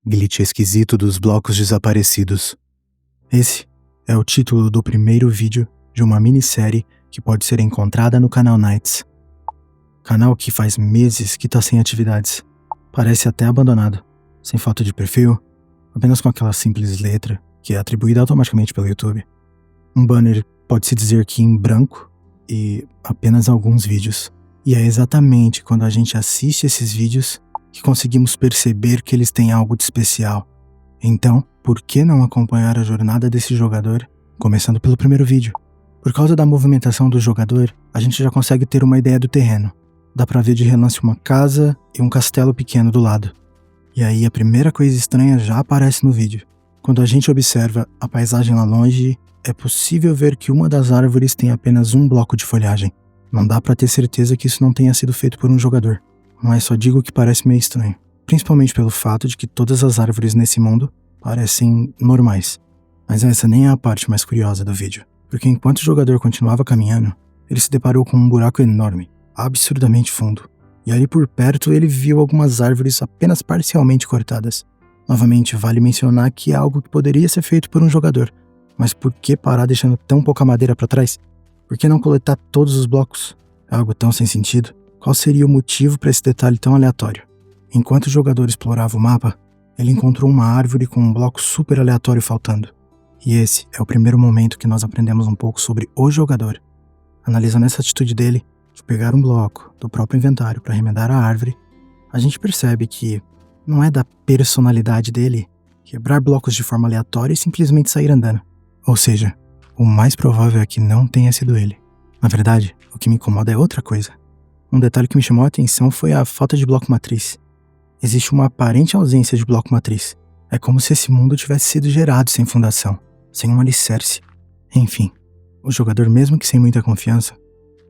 Glitch esquisito dos blocos desaparecidos. Esse é o título do primeiro vídeo de uma minissérie que pode ser encontrada no canal Nights. Canal que faz meses que tá sem atividades. Parece até abandonado, sem foto de perfil, apenas com aquela simples letra que é atribuída automaticamente pelo YouTube. Um banner pode-se dizer que em branco e apenas alguns vídeos. E é exatamente quando a gente assiste esses vídeos que conseguimos perceber que eles têm algo de especial. Então, por que não acompanhar a jornada desse jogador, começando pelo primeiro vídeo? Por causa da movimentação do jogador, a gente já consegue ter uma ideia do terreno. Dá pra ver de relance uma casa e um castelo pequeno do lado. E aí a primeira coisa estranha já aparece no vídeo. Quando a gente observa a paisagem lá longe, é possível ver que uma das árvores tem apenas um bloco de folhagem. Não dá pra ter certeza que isso não tenha sido feito por um jogador. Mas só digo que parece meio estranho. Principalmente pelo fato de que todas as árvores nesse mundo parecem normais. Mas essa nem é a parte mais curiosa do vídeo. Porque enquanto o jogador continuava caminhando, ele se deparou com um buraco enorme, absurdamente fundo. E ali por perto ele viu algumas árvores apenas parcialmente cortadas. Novamente, vale mencionar que é algo que poderia ser feito por um jogador. Mas por que parar deixando tão pouca madeira para trás? Por que não coletar todos os blocos? É algo tão sem sentido. Qual seria o motivo para esse detalhe tão aleatório? Enquanto o jogador explorava o mapa, ele encontrou uma árvore com um bloco super aleatório faltando. E esse é o primeiro momento que nós aprendemos um pouco sobre o jogador. Analisando essa atitude dele, de pegar um bloco do próprio inventário para remendar a árvore, a gente percebe que não é da personalidade dele quebrar blocos de forma aleatória e simplesmente sair andando. Ou seja, o mais provável é que não tenha sido ele. Na verdade, o que me incomoda é outra coisa. Um detalhe que me chamou a atenção foi a falta de bloco matriz. Existe uma aparente ausência de bloco matriz. É como se esse mundo tivesse sido gerado sem fundação, sem um alicerce. Enfim, o jogador, mesmo que sem muita confiança,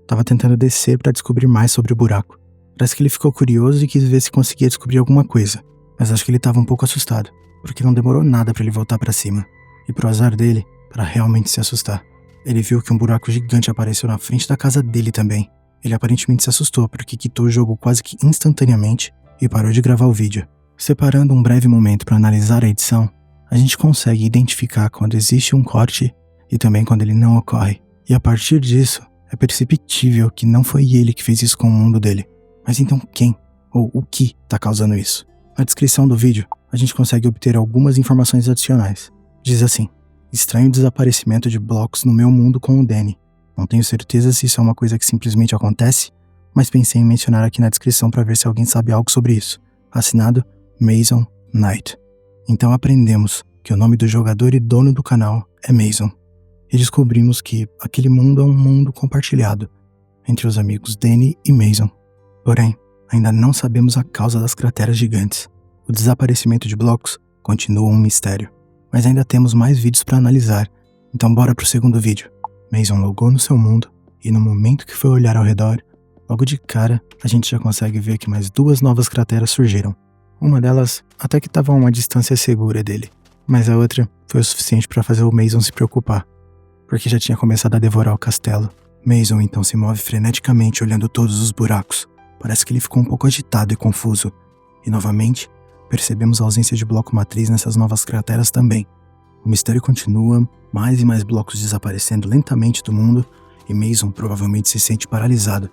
estava tentando descer para descobrir mais sobre o buraco. Parece que ele ficou curioso e quis ver se conseguia descobrir alguma coisa, mas acho que ele estava um pouco assustado, porque não demorou nada para ele voltar para cima. E pro azar dele, para realmente se assustar, ele viu que um buraco gigante apareceu na frente da casa dele também. Ele aparentemente se assustou porque quitou o jogo quase que instantaneamente e parou de gravar o vídeo. Separando um breve momento para analisar a edição, a gente consegue identificar quando existe um corte e também quando ele não ocorre. E a partir disso, é perceptível que não foi ele que fez isso com o mundo dele. Mas então quem ou o que está causando isso? Na descrição do vídeo, a gente consegue obter algumas informações adicionais. Diz assim: estranho desaparecimento de blocos no meu mundo com o Danny. Não tenho certeza se isso é uma coisa que simplesmente acontece, mas pensei em mencionar aqui na descrição para ver se alguém sabe algo sobre isso. Assinado Mason Knight. Então aprendemos que o nome do jogador e dono do canal é Mason. E descobrimos que aquele mundo é um mundo compartilhado entre os amigos Danny e Mason. Porém, ainda não sabemos a causa das crateras gigantes. O desaparecimento de blocos continua um mistério. Mas ainda temos mais vídeos para analisar, então bora pro segundo vídeo. Mason logou no seu mundo, e no momento que foi olhar ao redor, logo de cara, a gente já consegue ver que mais duas novas crateras surgiram. Uma delas até que estava a uma distância segura dele, mas a outra foi o suficiente para fazer o Mason se preocupar, porque já tinha começado a devorar o castelo. Mason então se move freneticamente olhando todos os buracos. Parece que ele ficou um pouco agitado e confuso. E novamente, percebemos a ausência de bloco matriz nessas novas crateras também. O mistério continua, mais e mais blocos desaparecendo lentamente do mundo, e Mason provavelmente se sente paralisado,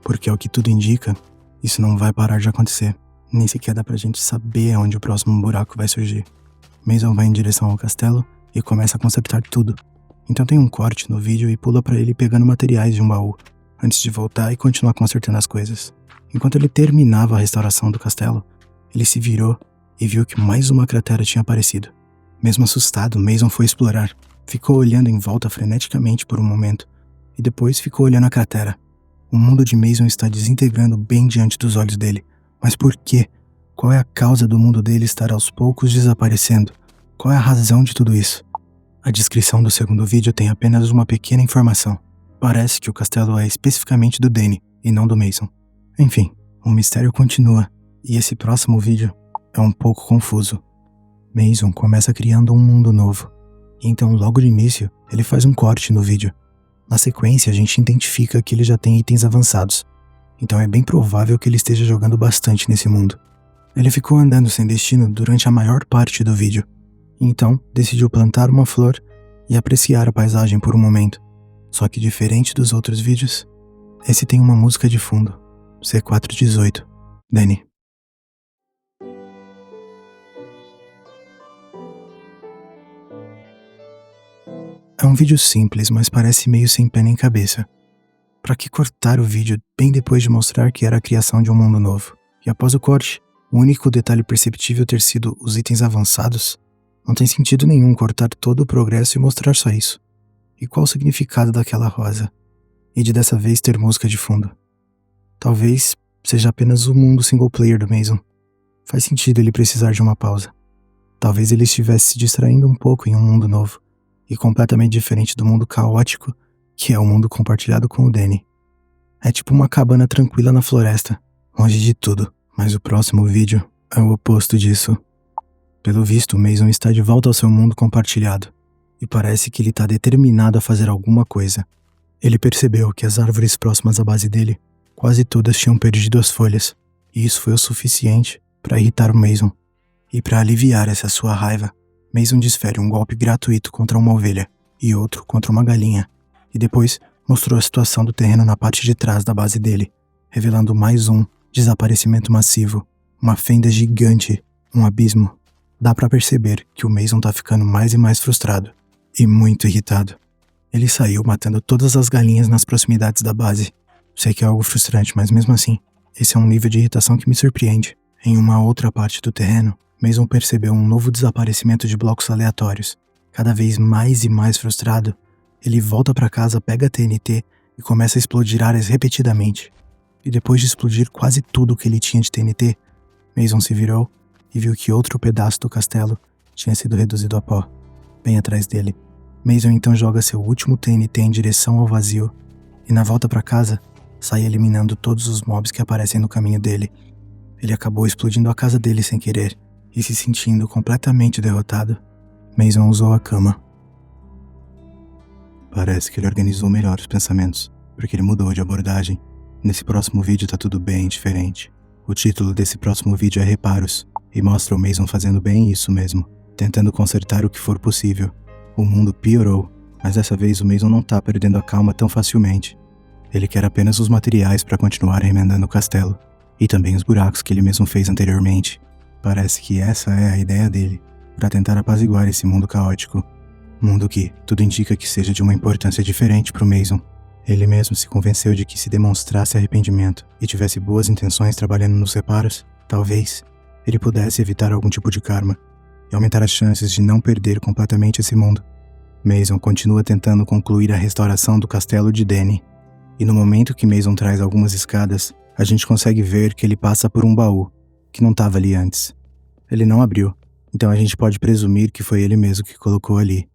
porque ao que tudo indica, isso não vai parar de acontecer. Nem sequer dá pra gente saber onde o próximo buraco vai surgir. Mason vai em direção ao castelo e começa a consertar tudo. Então tem um corte no vídeo e pula pra ele pegando materiais de um baú, antes de voltar e continuar consertando as coisas. Enquanto ele terminava a restauração do castelo, ele se virou e viu que mais uma cratera tinha aparecido. Mesmo assustado, Mason foi explorar. Ficou olhando em volta freneticamente por um momento, e depois ficou olhando a cratera. O mundo de Mason está desintegrando bem diante dos olhos dele. Mas por quê? Qual é a causa do mundo dele estar aos poucos desaparecendo? Qual é a razão de tudo isso? A descrição do segundo vídeo tem apenas uma pequena informação. Parece que o castelo é especificamente do Danny, e não do Mason. Enfim, o mistério continua, e esse próximo vídeo é um pouco confuso. Mason começa criando um mundo novo, e então logo de início ele faz um corte no vídeo. Na sequência a gente identifica que ele já tem itens avançados, então é bem provável que ele esteja jogando bastante nesse mundo. Ele ficou andando sem destino durante a maior parte do vídeo. Então, decidiu plantar uma flor e apreciar a paisagem por um momento. Só que diferente dos outros vídeos, esse tem uma música de fundo. C418. Danny. É um vídeo simples, mas parece meio sem pé nem cabeça. Pra que cortar o vídeo bem depois de mostrar que era a criação de um mundo novo? E após o corte, o único detalhe perceptível ter sido os itens avançados? Não tem sentido nenhum cortar todo o progresso e mostrar só isso. E qual o significado daquela rosa? E de dessa vez ter música de fundo? Talvez seja apenas o mundo single player do Mason. Faz sentido ele precisar de uma pausa. Talvez ele estivesse se distraindo um pouco em um mundo novo, e completamente diferente do mundo caótico, que é o mundo compartilhado com o Danny. É tipo uma cabana tranquila na floresta, longe de tudo, mas o próximo vídeo é o oposto disso. Pelo visto, Mason está de volta ao seu mundo compartilhado, e parece que ele está determinado a fazer alguma coisa. Ele percebeu que as árvores próximas à base dele, quase todas tinham perdido as folhas, e isso foi o suficiente para irritar o Mason. E para aliviar essa sua raiva, Mason desfere um golpe gratuito contra uma ovelha e outro contra uma galinha, e depois mostrou a situação do terreno na parte de trás da base dele, revelando mais um desaparecimento massivo, uma fenda gigante, um abismo. Dá pra perceber que o Mason tá ficando mais e mais frustrado, e muito irritado. Ele saiu matando todas as galinhas nas proximidades da base. Sei que é algo frustrante, mas mesmo assim, esse é um nível de irritação que me surpreende. Em uma outra parte do terreno, Mason percebeu um novo desaparecimento de blocos aleatórios. Cada vez mais e mais frustrado, ele volta para casa, pega a TNT e começa a explodir áreas repetidamente. E depois de explodir quase tudo que ele tinha de TNT, Mason se virou e viu que outro pedaço do castelo tinha sido reduzido a pó, bem atrás dele. Mason então joga seu último TNT em direção ao vazio e na volta para casa, sai eliminando todos os mobs que aparecem no caminho dele. Ele acabou explodindo a casa dele sem querer, e se sentindo completamente derrotado, Mason usou a cama. Parece que ele organizou melhor os pensamentos, porque ele mudou de abordagem. Nesse próximo vídeo tá tudo bem diferente. O título desse próximo vídeo é Reparos, e mostra o Mason fazendo bem isso mesmo, tentando consertar o que for possível. O mundo piorou, mas dessa vez o Mason não tá perdendo a calma tão facilmente. Ele quer apenas os materiais para continuar remendando o castelo, e também os buracos que ele mesmo fez anteriormente. Parece que essa é a ideia dele, para tentar apaziguar esse mundo caótico. Mundo que tudo indica que seja de uma importância diferente para o Mason. Ele mesmo se convenceu de que se demonstrasse arrependimento e tivesse boas intenções trabalhando nos reparos, talvez ele pudesse evitar algum tipo de karma e aumentar as chances de não perder completamente esse mundo. Mason continua tentando concluir a restauração do castelo de Danny, e no momento que Mason traz algumas escadas, a gente consegue ver que ele passa por um baú que não estava ali antes. Ele não abriu, então a gente pode presumir que foi ele mesmo que colocou ali.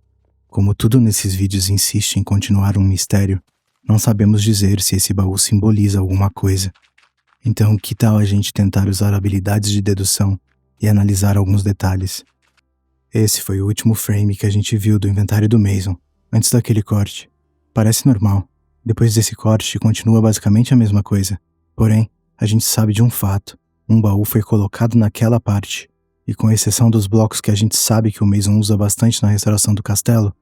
Como tudo nesses vídeos insiste em continuar um mistério, não sabemos dizer se esse baú simboliza alguma coisa. Então, que tal a gente tentar usar habilidades de dedução e analisar alguns detalhes? Esse foi o último frame que a gente viu do inventário do Mason, antes daquele corte. Parece normal. Depois desse corte, continua basicamente a mesma coisa. Porém, a gente sabe de um fato. Um baú foi colocado naquela parte, e com exceção dos blocos que a gente sabe que o Mason usa bastante na restauração do castelo,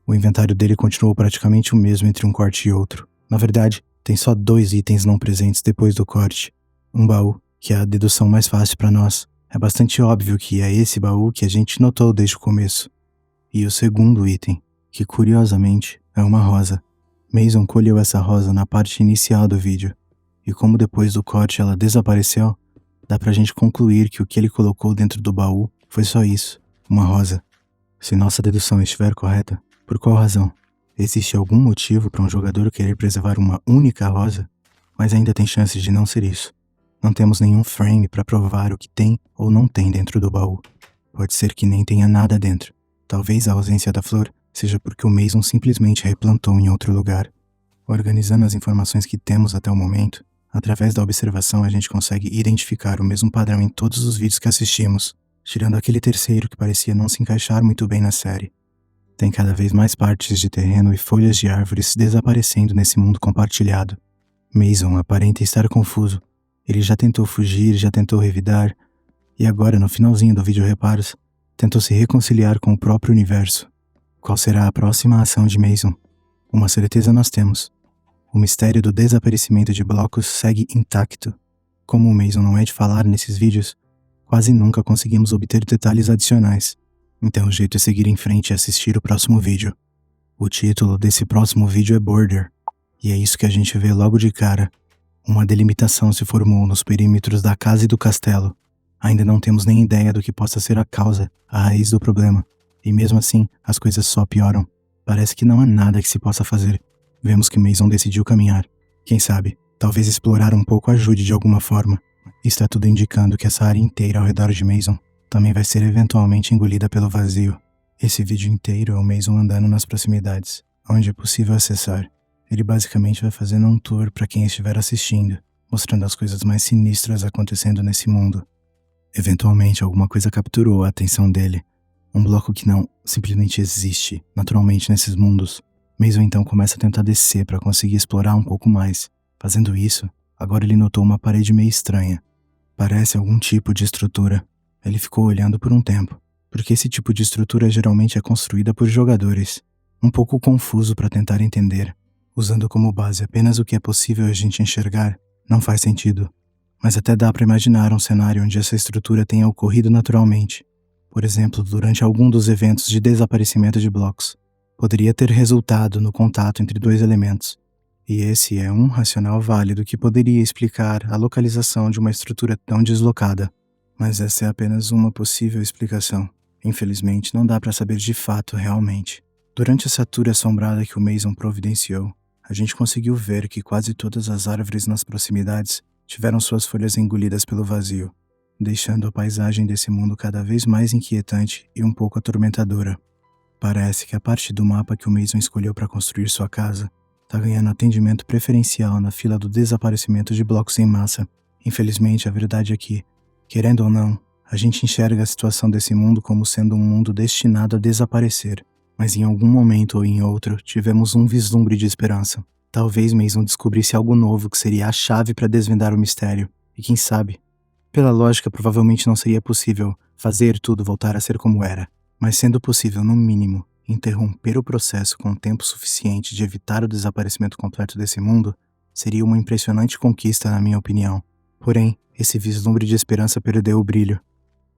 o inventário dele continuou praticamente o mesmo entre um corte e outro. Na verdade, tem só 2 itens não presentes depois do corte. Um baú, que é a dedução mais fácil para nós. É bastante óbvio que é esse baú que a gente notou desde o começo. E o segundo item, que curiosamente é uma rosa. Mason colheu essa rosa na parte inicial do vídeo, e como depois do corte ela desapareceu, dá pra gente concluir que o que ele colocou dentro do baú foi só isso, uma rosa. Se nossa dedução estiver correta, por qual razão? Existe algum motivo para um jogador querer preservar uma única rosa? Mas ainda tem chances de não ser isso. Não temos nenhum frame para provar o que tem ou não tem dentro do baú. Pode ser que nem tenha nada dentro. Talvez a ausência da flor seja porque o Mason simplesmente replantou em outro lugar. Organizando as informações que temos até o momento, através da observação a gente consegue identificar o mesmo padrão em todos os vídeos que assistimos, tirando aquele terceiro que parecia não se encaixar muito bem na série. Tem cada vez mais partes de terreno e folhas de árvores desaparecendo nesse mundo compartilhado. Mason aparenta estar confuso. Ele já tentou fugir, já tentou revidar, E agora, no finalzinho do vídeo reparos, tentou se reconciliar com o próprio universo. Qual será a próxima ação de Mason? Uma certeza nós temos. O mistério do desaparecimento de blocos segue intacto. Como o Mason não é de falar nesses vídeos, quase nunca conseguimos obter detalhes adicionais. Então o jeito é seguir em frente e assistir o próximo vídeo. O título desse próximo vídeo é Border, e é isso que a gente vê logo de cara. Uma delimitação se formou nos perímetros da casa e do castelo. Ainda não temos nem ideia do que possa ser a causa, a raiz do problema. E mesmo assim, as coisas só pioram. Parece que não há nada que se possa fazer. Vemos que Mason decidiu caminhar. Quem sabe, talvez explorar um pouco ajude de alguma forma. Está tudo indicando que essa área inteira ao redor de Mason também vai ser eventualmente engolida pelo vazio. Esse vídeo inteiro é o Mason andando nas proximidades, onde é possível acessar. Ele basicamente vai fazendo um tour para quem estiver assistindo, mostrando as coisas mais sinistras acontecendo nesse mundo. Eventualmente alguma coisa capturou a atenção dele. Um bloco que não simplesmente existe naturalmente nesses mundos. Mason então começa a tentar descer para conseguir explorar um pouco mais. Fazendo isso, agora ele notou uma parede meio estranha. Parece algum tipo de estrutura. Ele ficou olhando por um tempo, porque esse tipo de estrutura geralmente é construída por jogadores. Um pouco confuso para tentar entender. Usando como base apenas o que é possível a gente enxergar, não faz sentido. Mas até dá para imaginar um cenário onde essa estrutura tenha ocorrido naturalmente. Por exemplo, durante algum dos eventos de desaparecimento de blocos. Poderia ter resultado no contato entre dois elementos. E esse é um racional válido que poderia explicar a localização de uma estrutura tão deslocada. Mas essa é apenas uma possível explicação. Infelizmente, não dá para saber de fato realmente. Durante essa tour assombrada que o Mason providenciou, a gente conseguiu ver que quase todas as árvores nas proximidades tiveram suas folhas engolidas pelo vazio, deixando a paisagem desse mundo cada vez mais inquietante e um pouco atormentadora. Parece que a parte do mapa que o Mason escolheu para construir sua casa está ganhando atendimento preferencial na fila do desaparecimento de blocos em massa. Infelizmente, a verdade é que, querendo ou não, a gente enxerga a situação desse mundo como sendo um mundo destinado a desaparecer. Mas em algum momento ou em outro, tivemos um vislumbre de esperança. Talvez Mason descobrisse algo novo que seria a chave para desvendar o mistério. E quem sabe? Pela lógica, provavelmente não seria possível fazer tudo voltar a ser como era. Mas sendo possível, no mínimo, interromper o processo com tempo suficiente de evitar o desaparecimento completo desse mundo, seria uma impressionante conquista, na minha opinião. Porém, esse vislumbre de esperança perdeu o brilho.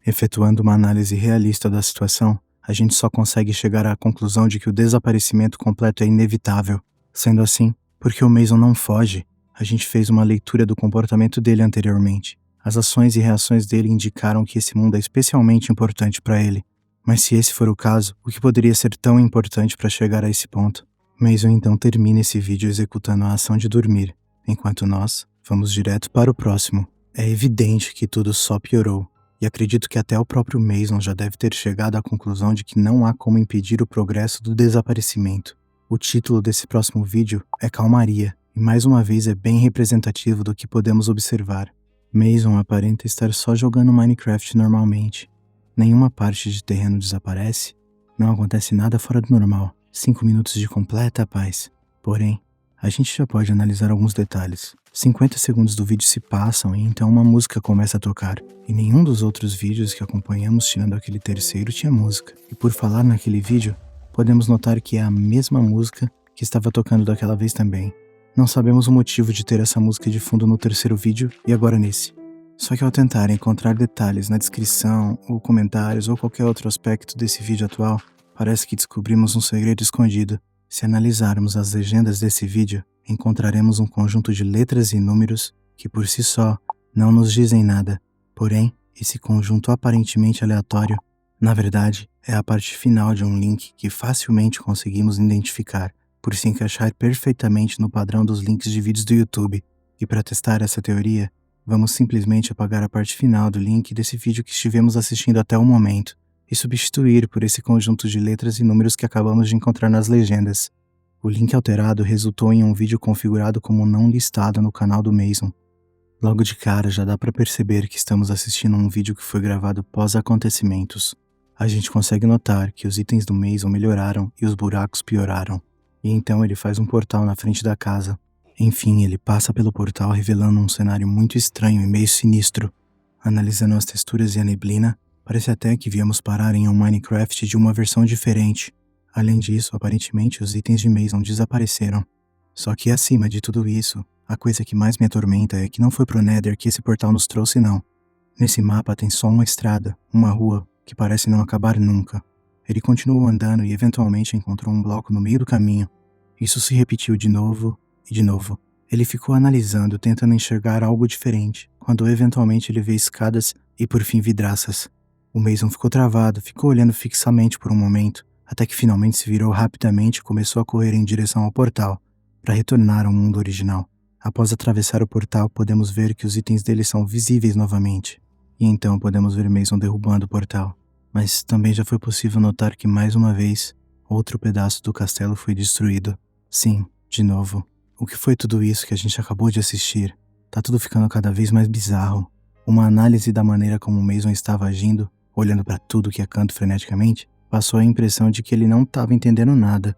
Efetuando uma análise realista da situação, a gente só consegue chegar à conclusão de que o desaparecimento completo é inevitável. Sendo assim, porque o Mason não foge, a gente fez uma leitura do comportamento dele anteriormente. As ações e reações dele indicaram que esse mundo é especialmente importante para ele. Mas se esse for o caso, o que poderia ser tão importante para chegar a esse ponto? Mason então termina esse vídeo executando a ação de dormir, enquanto nós vamos direto para o próximo. É evidente que tudo só piorou. E acredito que até o próprio Mason já deve ter chegado à conclusão de que não há como impedir o progresso do desaparecimento. O título desse próximo vídeo é Calmaria, e mais uma vez é bem representativo do que podemos observar. Mason aparenta estar só jogando Minecraft normalmente. Nenhuma parte de terreno desaparece, não acontece nada fora do normal. 5 minutos de completa paz. Porém, a gente já pode analisar alguns detalhes. 50 segundos do vídeo se passam e então uma música começa a tocar. E nenhum dos outros vídeos que acompanhamos, tirando aquele terceiro, tinha música. E por falar naquele vídeo, podemos notar que é a mesma música que estava tocando daquela vez também. Não sabemos o motivo de ter essa música de fundo no terceiro vídeo e agora nesse. Só que ao tentar encontrar detalhes na descrição, ou comentários, ou qualquer outro aspecto desse vídeo atual, parece que descobrimos um segredo escondido. Se analisarmos as legendas desse vídeo, encontraremos um conjunto de letras e números que por si só não nos dizem nada. Porém, esse conjunto aparentemente aleatório, na verdade, é a parte final de um link que facilmente conseguimos identificar, por se encaixar perfeitamente no padrão dos links de vídeos do YouTube. E para testar essa teoria, vamos simplesmente apagar a parte final do link desse vídeo que estivemos assistindo até o momento e substituir por esse conjunto de letras e números que acabamos de encontrar nas legendas. O link alterado resultou em um vídeo configurado como não listado no canal do Mason. Logo de cara já dá para perceber que estamos assistindo um vídeo que foi gravado pós-acontecimentos. A gente consegue notar que os itens do Mason melhoraram e os buracos pioraram. E então ele faz um portal na frente da casa. Enfim, ele passa pelo portal revelando um cenário muito estranho e meio sinistro. Analisando as texturas e a neblina, parece até que viemos parar em um Minecraft de uma versão diferente. Além disso, aparentemente os itens de Mason desapareceram. Só que acima de tudo isso, a coisa que mais me atormenta é que não foi pro Nether que esse portal nos trouxe não. Nesse mapa tem só uma estrada, uma rua, que parece não acabar nunca. Ele continuou andando e eventualmente encontrou um bloco no meio do caminho. Isso se repetiu de novo e de novo. Ele ficou analisando, tentando enxergar algo diferente, quando eventualmente ele vê escadas e por fim vidraças. O Mason ficou travado, ficou olhando fixamente por um momento, até que finalmente se virou rapidamente e começou a correr em direção ao portal, para retornar ao mundo original. Após atravessar o portal, podemos ver que os itens dele são visíveis novamente. E então podemos ver Mason derrubando o portal. Mas também já foi possível notar que mais uma vez, outro pedaço do castelo foi destruído. Sim, de novo. O que foi tudo isso que a gente acabou de assistir? Tá tudo ficando cada vez mais bizarro. Uma análise da maneira como Mason estava agindo, olhando para tudo que é canto freneticamente, passou a impressão de que ele não estava entendendo nada.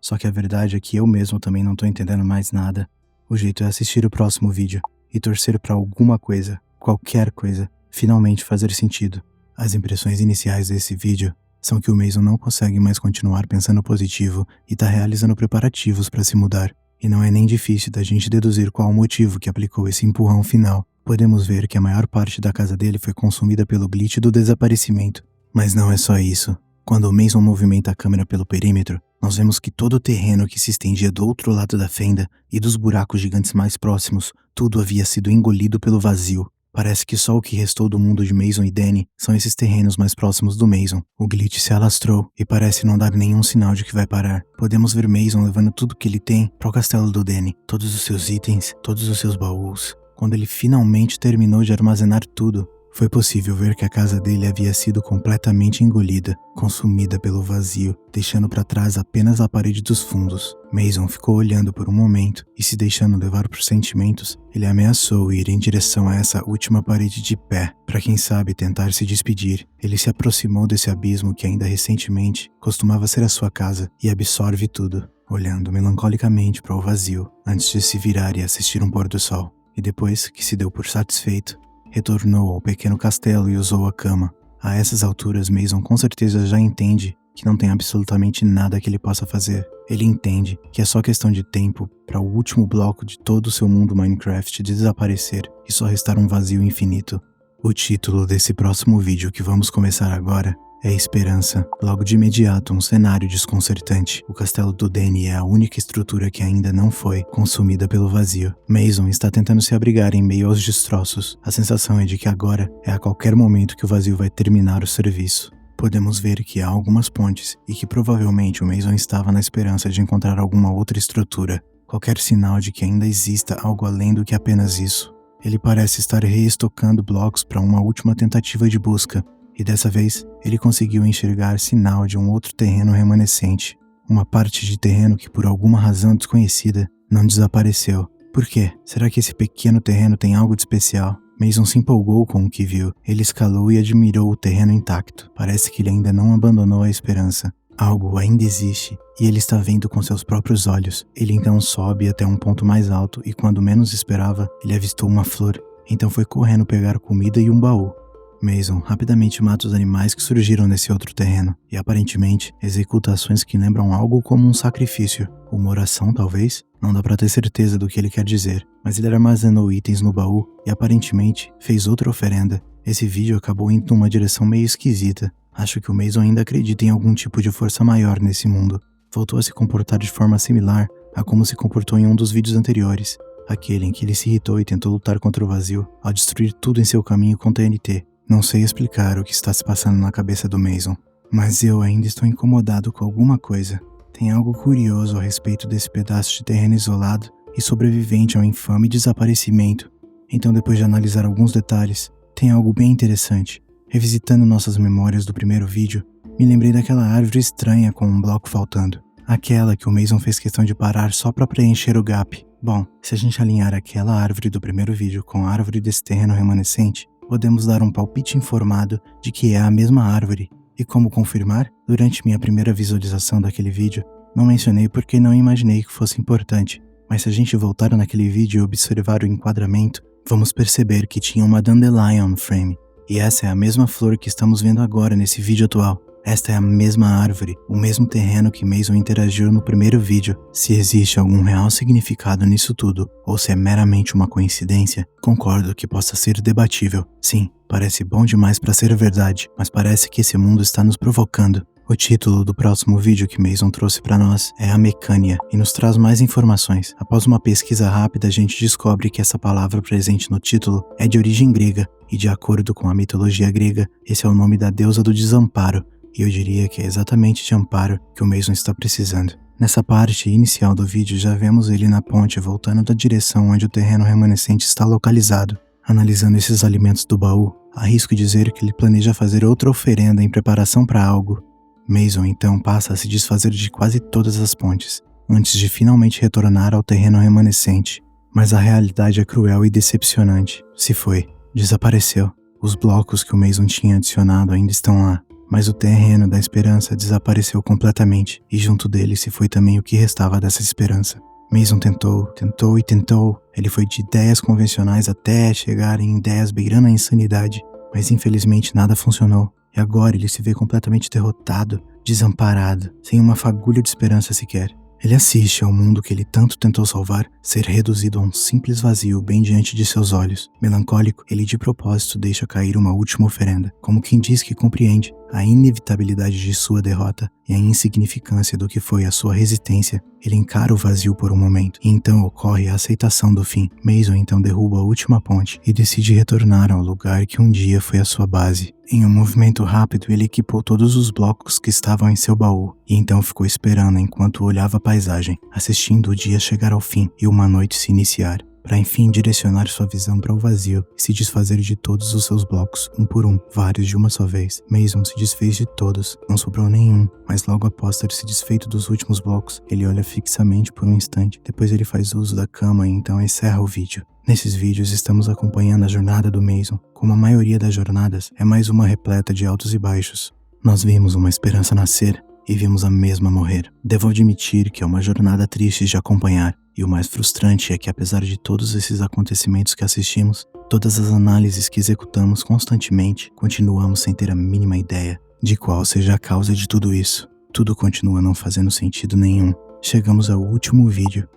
Só que a verdade é que eu mesmo também não tô entendendo mais nada. O jeito é assistir o próximo vídeo e torcer para alguma coisa, qualquer coisa, finalmente fazer sentido. As impressões iniciais desse vídeo são que o Mason não consegue mais continuar pensando positivo e tá realizando preparativos para se mudar. E não é nem difícil da gente deduzir qual o motivo que aplicou esse empurrão final. Podemos ver que a maior parte da casa dele foi consumida pelo glitch do desaparecimento. Mas não é só isso. Quando o Mason movimenta a câmera pelo perímetro, nós vemos que todo o terreno que se estendia do outro lado da fenda e dos buracos gigantes mais próximos, tudo havia sido engolido pelo vazio. Parece que só o que restou do mundo de Mason e Danny são esses terrenos mais próximos do Mason. O glitch se alastrou e parece não dar nenhum sinal de que vai parar. Podemos ver Mason levando tudo que ele tem para o castelo do Danny. Todos os seus itens, todos os seus baús. Quando ele finalmente terminou de armazenar tudo, foi possível ver que a casa dele havia sido completamente engolida, consumida pelo vazio, deixando para trás apenas a parede dos fundos. Mason ficou olhando por um momento e, se deixando levar por sentimentos, ele ameaçou ir em direção a essa última parede de pé, para quem sabe tentar se despedir. Ele se aproximou desse abismo que ainda recentemente costumava ser a sua casa e absorve tudo, olhando melancolicamente para o vazio, antes de se virar e assistir um pôr do sol. E depois que se deu por satisfeito, retornou ao pequeno castelo e usou a cama. A essas alturas, Mason com certeza já entende que não tem absolutamente nada que ele possa fazer. Ele entende que é só questão de tempo para o último bloco de todo o seu mundo Minecraft desaparecer e só restar um vazio infinito. O título desse próximo vídeo que vamos começar agora é Esperança. Logo de imediato, um cenário desconcertante. O castelo do Danny é a única estrutura que ainda não foi consumida pelo vazio. Mason está tentando se abrigar em meio aos destroços. A sensação é de que agora é a qualquer momento que o vazio vai terminar o serviço. Podemos ver que há algumas pontes e que provavelmente o Mason estava na esperança de encontrar alguma outra estrutura. Qualquer sinal de que ainda exista algo além do que apenas isso. Ele parece estar reestocando blocos para uma última tentativa de busca. E dessa vez, ele conseguiu enxergar sinal de um outro terreno remanescente. Uma parte de terreno que por alguma razão desconhecida não desapareceu. Por quê? Será que esse pequeno terreno tem algo de especial? Mason se empolgou com o que viu. Ele escalou e admirou o terreno intacto. Parece que ele ainda não abandonou a esperança. Algo ainda existe e ele está vendo com seus próprios olhos. Ele então sobe até um ponto mais alto e quando menos esperava, ele avistou uma flor. Então foi correndo pegar comida e um baú. Mason rapidamente mata os animais que surgiram nesse outro terreno e aparentemente executa ações que lembram algo como um sacrifício, uma oração talvez, não dá pra ter certeza do que ele quer dizer, mas ele armazenou itens no baú e aparentemente fez outra oferenda. Esse vídeo acabou indo numa direção meio esquisita, acho que o Mason ainda acredita em algum tipo de força maior nesse mundo. Voltou a se comportar de forma similar a como se comportou em um dos vídeos anteriores, aquele em que ele se irritou e tentou lutar contra o vazio ao destruir tudo em seu caminho com TNT. Não sei explicar o que está se passando na cabeça do Mason, mas eu ainda estou incomodado com alguma coisa. Tem algo curioso a respeito desse pedaço de terreno isolado e sobrevivente ao infame desaparecimento. Então, depois de analisar alguns detalhes, tem algo bem interessante. Revisitando nossas memórias do primeiro vídeo, me lembrei daquela árvore estranha com um bloco faltando. Aquela que o Mason fez questão de parar só para preencher o gap. Bom, se a gente alinhar aquela árvore do primeiro vídeo com a árvore desse terreno remanescente, podemos dar um palpite informado de que é a mesma árvore. E como confirmar? Durante minha primeira visualização daquele vídeo, não mencionei porque não imaginei que fosse importante, mas se a gente voltar naquele vídeo e observar o enquadramento, vamos perceber que tinha uma dandelion no frame. E essa é a mesma flor que estamos vendo agora nesse vídeo atual. Esta é a mesma árvore, o mesmo terreno que Mason interagiu no primeiro vídeo. Se existe algum real significado nisso tudo, ou se é meramente uma coincidência, concordo que possa ser debatível. Sim, parece bom demais para ser verdade, mas parece que esse mundo está nos provocando. O título do próximo vídeo que Mason trouxe para nós é A Mecânia e nos traz mais informações. Após uma pesquisa rápida, a gente descobre que essa palavra presente no título é de origem grega e, de acordo com a mitologia grega, esse é o nome da deusa do desamparo. E eu diria que é exatamente de amparo que o Mason está precisando. Nessa parte inicial do vídeo já vemos ele na ponte voltando da direção onde o terreno remanescente está localizado. Analisando esses alimentos do baú, arrisco dizer que ele planeja fazer outra oferenda em preparação para algo. Mason então passa a se desfazer de quase todas as pontes, antes de finalmente retornar ao terreno remanescente. Mas a realidade é cruel e decepcionante. Se foi, desapareceu. Os blocos que o Mason tinha adicionado ainda estão lá. Mas o terreno da esperança desapareceu completamente, e junto dele se foi também o que restava dessa esperança. Mason tentou e tentou. Ele foi de ideias convencionais até chegar em ideias beirando a insanidade, mas infelizmente nada funcionou. E agora ele se vê completamente derrotado, desamparado, sem uma fagulha de esperança sequer. Ele assiste ao mundo que ele tanto tentou salvar ser reduzido a um simples vazio bem diante de seus olhos. Melancólico, ele de propósito deixa cair uma última oferenda, como quem diz que compreende a inevitabilidade de sua derrota e a insignificância do que foi a sua resistência. Ele encara o vazio por um momento, e então ocorre a aceitação do fim. Mason então derruba a última ponte e decide retornar ao lugar que um dia foi a sua base. Em um movimento rápido, ele equipou todos os blocos que estavam em seu baú, e então ficou esperando enquanto olhava a paisagem, assistindo o dia chegar ao fim e uma noite se iniciar, para enfim direcionar sua visão para o vazio e se desfazer de todos os seus blocos, um por um, vários de uma só vez. Mason se desfez de todos, não sobrou nenhum, mas logo após ter se desfeito dos últimos blocos, ele olha fixamente por um instante, depois ele faz uso da cama e então encerra o vídeo. Nesses vídeos estamos acompanhando a jornada do Mason. Como a maioria das jornadas, é mais uma repleta de altos e baixos. Nós vimos uma esperança nascer e vimos a mesma morrer. Devo admitir que é uma jornada triste de acompanhar, e o mais frustrante é que apesar de todos esses acontecimentos que assistimos, todas as análises que executamos constantemente, continuamos sem ter a mínima ideia de qual seja a causa de tudo isso. Tudo continua não fazendo sentido nenhum. Chegamos ao último vídeo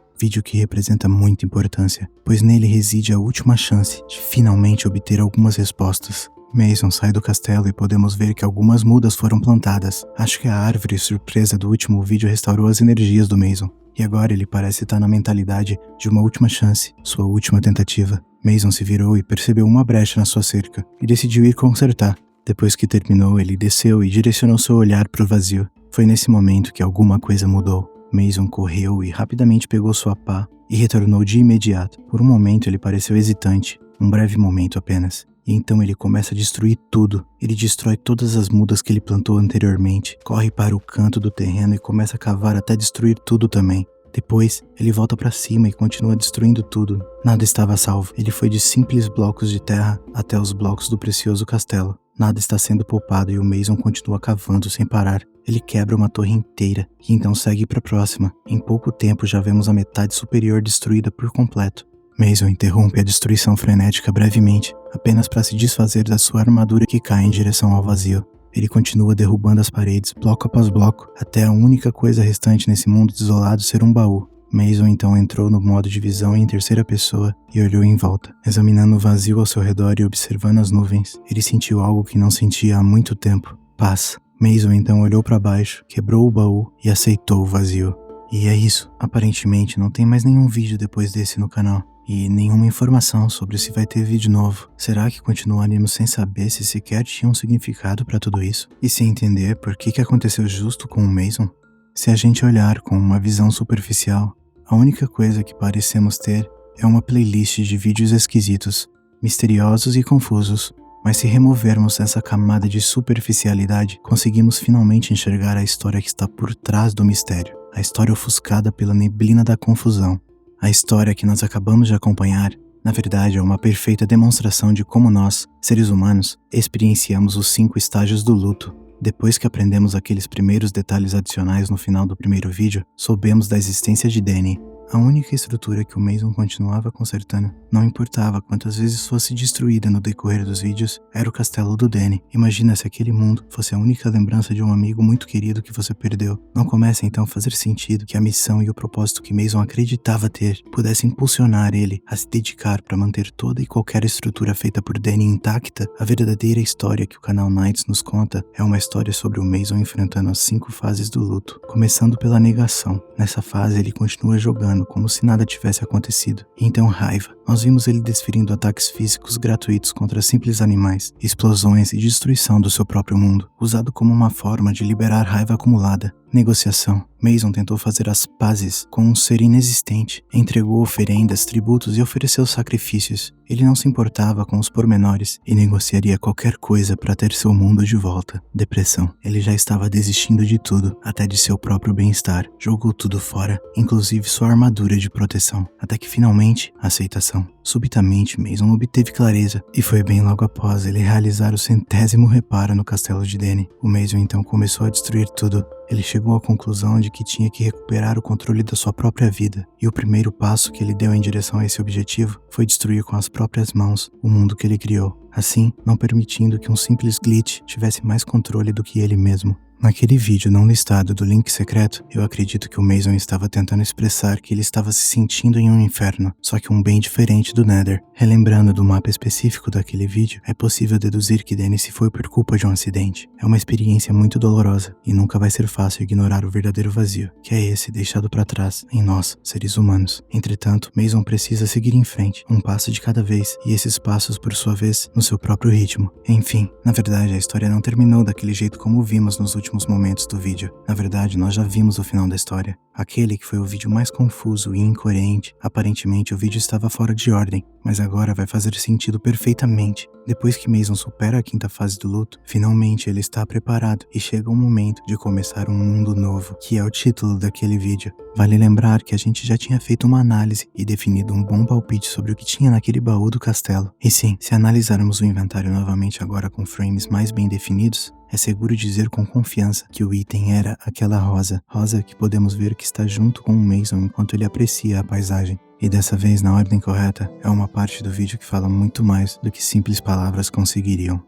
que representa muita importância, pois nele reside a última chance de finalmente obter algumas respostas. Mason sai do castelo e podemos ver que algumas mudas foram plantadas. Acho que a árvore surpresa do último vídeo restaurou as energias do Mason, e agora ele parece estar na mentalidade de uma última chance, sua última tentativa. Mason se virou e percebeu uma brecha na sua cerca, e decidiu ir consertar. Depois que terminou, ele desceu e direcionou seu olhar para o vazio. Foi nesse momento que alguma coisa mudou. Mason correu e rapidamente pegou sua pá e retornou de imediato. Por um momento ele pareceu hesitante, um breve momento apenas. E então ele começa a destruir tudo. Ele destrói todas as mudas que ele plantou anteriormente, corre para o canto do terreno e começa a cavar até destruir tudo também. Depois, ele volta para cima e continua destruindo tudo. Nada estava salvo. Ele foi de simples blocos de terra até os blocos do precioso castelo. Nada está sendo poupado e o Mason continua cavando sem parar. Ele quebra uma torre inteira e então segue para a próxima. Em pouco tempo já vemos a metade superior destruída por completo. Mason interrompe a destruição frenética brevemente, apenas para se desfazer da sua armadura que cai em direção ao vazio. Ele continua derrubando as paredes, bloco após bloco, até a única coisa restante nesse mundo desolado ser um baú. Mason então entrou no modo de visão em terceira pessoa e olhou em volta, examinando o vazio ao seu redor e observando as nuvens. Ele sentiu algo que não sentia há muito tempo: paz. Mason então olhou para baixo, quebrou o baú e aceitou o vazio. E é isso. Aparentemente não tem mais nenhum vídeo depois desse no canal. E nenhuma informação sobre se vai ter vídeo novo. Será que continuaremos sem saber se sequer tinha um significado para tudo isso? E sem entender por que aconteceu justo com o Mason? Se a gente olhar com uma visão superficial, a única coisa que parecemos ter é uma playlist de vídeos esquisitos, misteriosos e confusos. Mas se removermos essa camada de superficialidade, conseguimos finalmente enxergar a história que está por trás do mistério. A história ofuscada pela neblina da confusão. A história que nós acabamos de acompanhar, na verdade, é uma perfeita demonstração de como nós, seres humanos, experienciamos os 5 estágios do luto. Depois que aprendemos aqueles primeiros detalhes adicionais no final do primeiro vídeo, soubemos da existência de Danny, A única estrutura que o Mason continuava consertando, não importava quantas vezes fosse destruída no decorrer dos vídeos, era o castelo do Danny. Imagina se aquele mundo fosse a única lembrança de um amigo muito querido que você perdeu. Não começa então a fazer sentido que a missão e o propósito que Mason acreditava ter pudesse impulsionar ele a se dedicar para manter toda e qualquer estrutura feita por Danny intacta? A verdadeira história que o canal Nights nos conta é uma história sobre o Mason enfrentando as 5 fases do luto, começando pela negação. Nessa fase ele continua jogando como se nada tivesse acontecido. E então raiva. Nós vimos ele desferindo ataques físicos gratuitos contra simples animais, explosões e destruição do seu próprio mundo, usado como uma forma de liberar raiva acumulada. Negociação. Mason tentou fazer as pazes com um ser inexistente, entregou oferendas, tributos e ofereceu sacrifícios. Ele não se importava com os pormenores e negociaria qualquer coisa para ter seu mundo de volta. Depressão. Ele já estava desistindo de tudo, até de seu próprio bem-estar. Jogou tudo fora, inclusive sua armadura de proteção. Até que finalmente, aceitação. Subitamente, Mason obteve clareza, e foi bem logo após ele realizar o 100º reparo no castelo de Danny. O Mason então começou a destruir tudo. Ele chegou à conclusão de que tinha que recuperar o controle da sua própria vida, e o primeiro passo que ele deu em direção a esse objetivo foi destruir com as próprias mãos o mundo que ele criou, assim não permitindo que um simples glitch tivesse mais controle do que ele mesmo. Naquele vídeo não listado do link secreto, eu acredito que o Mason estava tentando expressar que ele estava se sentindo em um inferno, só que um bem diferente do Nether. Relembrando do mapa específico daquele vídeo, é possível deduzir que Danny se foi por culpa de um acidente. É uma experiência muito dolorosa, e nunca vai ser fácil ignorar o verdadeiro vazio, que é esse deixado para trás, em nós, seres humanos. Entretanto, Mason precisa seguir em frente, um passo de cada vez, e esses passos, por sua vez, no seu próprio ritmo. Enfim, na verdade a história não terminou daquele jeito como vimos nos últimos momentos do vídeo. Na verdade, nós já vimos o final da história. Aquele que foi o vídeo mais confuso e incoerente. Aparentemente, o vídeo estava fora de ordem, mas agora vai fazer sentido perfeitamente. Depois que Mason supera a 5ª fase do luto, finalmente ele está preparado e chega o momento de começar um mundo novo, que é o título daquele vídeo. Vale lembrar que a gente já tinha feito uma análise e definido um bom palpite sobre o que tinha naquele baú do castelo. E sim, se analisarmos o inventário novamente agora com frames mais bem definidos, é seguro dizer com confiança que o item era aquela rosa que podemos ver que está junto com o Mason enquanto ele aprecia a paisagem. E dessa vez na ordem correta, é uma parte do vídeo que fala muito mais do que simples palavras conseguiriam.